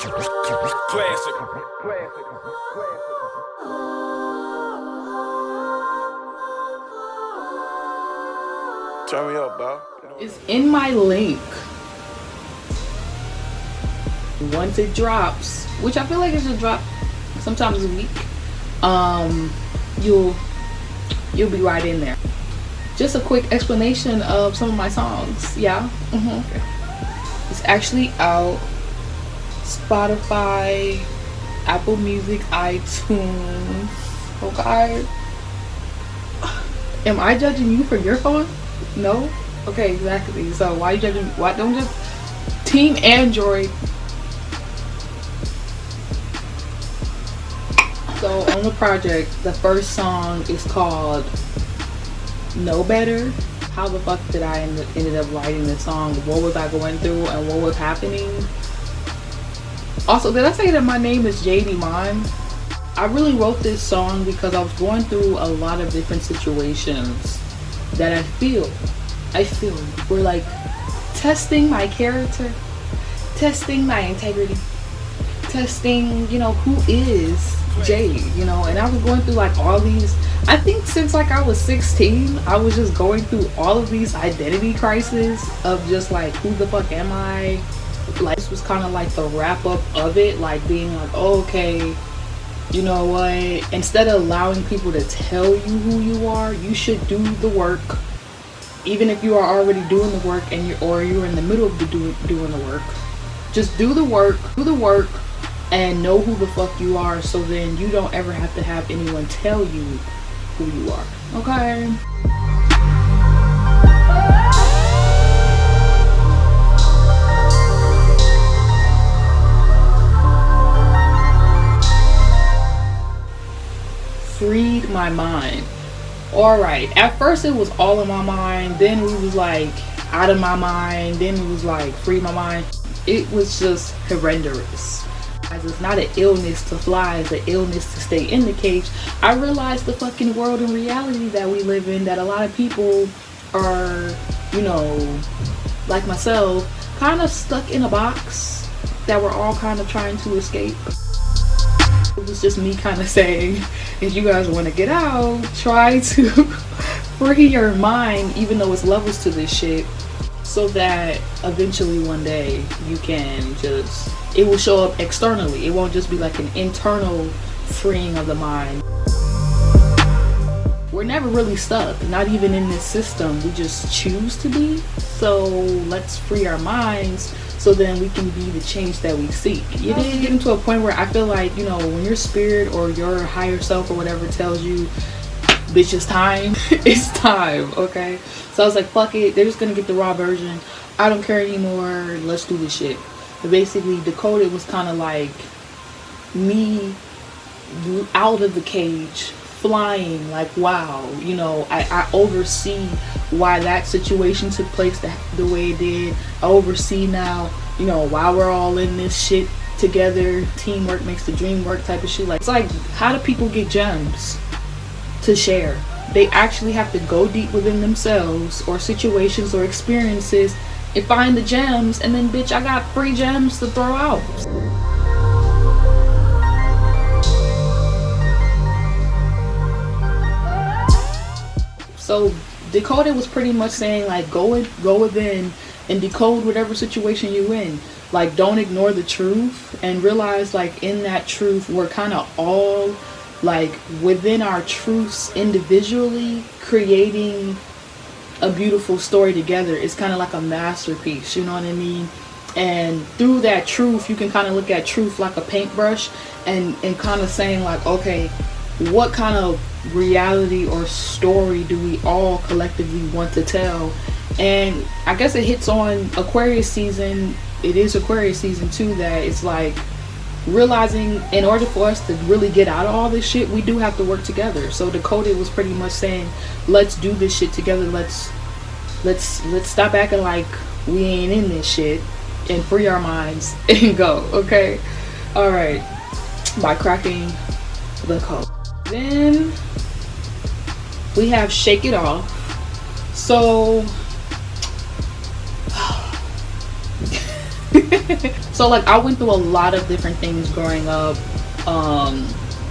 Classic. Turn me up, dog. It's in my link. Once it drops, which I feel like it should drop sometimes a week, you'll be right in there. Just a quick explanation of some of my songs. Yeah. It's actually out Spotify, Apple Music, iTunes. Okay. Am I judging you for your phone? No? Okay, exactly. So why are you judging me? Why don't just Team Android? So on the project, the first song is called Know Better. How the fuck did I ended up writing this song? What was I going through and what was happening? Also, did I say that my name is Jadey B? I really wrote this song because I was going through a lot of different situations that I feel were like testing my character, testing my integrity, testing, who is Jade, and I was going through like all these, I think since like I was 16, I was just going through all of these identity crises of just like, who the fuck am I? Like, this was kind of like the wrap up of it, like being like, oh, okay, you know what, instead of allowing people to tell you who you are, you should do the work. Even if you are already doing the work and you're in the middle of doing the work, just do the work and know who the fuck you are, so then you don't ever have to have anyone tell you who you are. Okay. Freed my mind. Alright, at first it was all in my mind, then we was like out of my mind, then it was like free my mind. It was just horrendous. It's not an illness to fly, it's an illness to stay in the cage. I realized the fucking world and reality that we live in, that a lot of people are, like myself, kind of stuck in a box that we're all kind of trying to escape. It was just me kind of saying, if you guys want to get out, try to free your mind, even though it's levels to this shit, so that eventually one day you can just, it will show up externally. It won't just be like an internal freeing of the mind. We're never really stuck, not even in this system. We just choose to be. So let's free our minds so then we can be the change that we seek. You did get into a point where I feel like, when your spirit or your higher self or whatever tells you, bitch, it's time, it's time, okay? So I was like, fuck it, they're just gonna get the raw version. I don't care anymore, let's do this shit. But basically, Decoded was kind of like me out of the cage, flying, like, wow, I oversee why that situation took place the way it did. I oversee now, why we're all in this shit together. Teamwork makes the dream work type of shit. Like, it's like, how do people get gems to share? They actually have to go deep within themselves or situations or experiences and find the gems, and then bitch, I got free gems to throw out. So Decoded was pretty much saying like, go within and decode whatever situation you're in. Like, don't ignore the truth and realize like in that truth we're kind of all like within our truths individually creating a beautiful story together. It's kind of like a masterpiece, you know what I mean? And through that truth you can kind of look at truth like a paintbrush and kind of saying like, okay, what kind of reality or story do we all collectively want to tell? And I guess it hits on Aquarius season. It is Aquarius season too, that it's like realizing in order for us to really get out of all this shit, we do have to work together. So Decoded was pretty much saying, let's do this shit together. Let's stop acting like we ain't in this shit and free our minds and go. Okay, all right, by cracking the code. Then we have Shake It Off. So So like I went through a lot of different things growing up.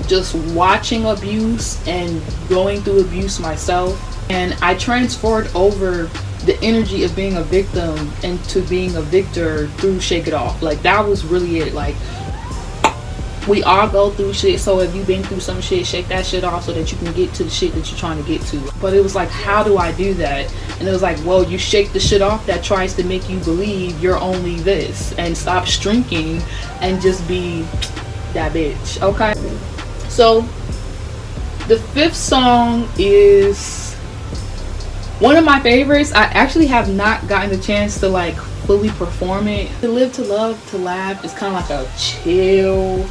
Just watching abuse and going through abuse myself, and I transferred over the energy of being a victim into being a victor through Shake It Off. Like that was really it. Like we all go through shit, so if you've been through some shit, shake that shit off so that you can get to the shit that you're trying to get to. But it was like, how do I do that? And it was like, well, you shake the shit off that tries to make you believe you're only this, and stop shrinking and just be that bitch. Okay, so the fifth song is one of my favorites. I actually have not gotten the chance to like fully perform it. To Live, to Love, to Laugh is kind of like a chill,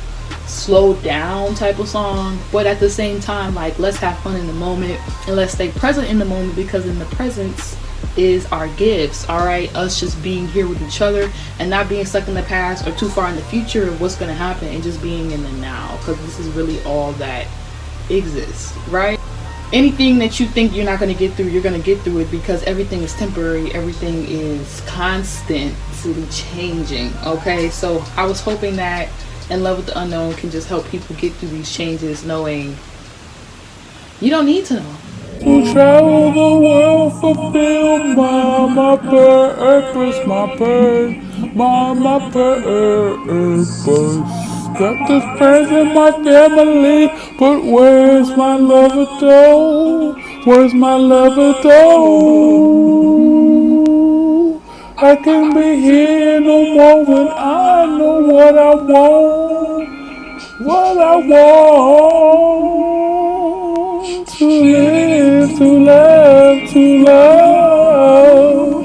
slow down type of song, but at the same time, like, let's have fun in the moment and let's stay present in the moment, because in the presence is our gifts. All right, us just being here with each other and not being stuck in the past or too far in the future of what's going to happen, and just being in the now, because this is really all that exists, right? Anything that you think you're not going to get through, you're going to get through it, because everything is temporary, everything is constantly changing. Okay, so I was hoping that In Love with the Unknown can just help people get through these changes, knowing you don't need to know. To travel the world, fulfill my purpose, my purpose. Got this friends in my family, but where's my lover though? Where's my lover though? I can be here no more when I know what I want. What I want, to live, to love, to love.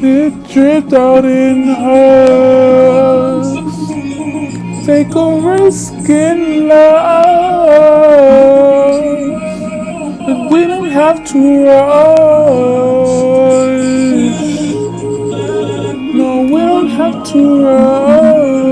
It dripped out in hers. Take a risk in love. But we don't have to rush. No, we don't have to rush.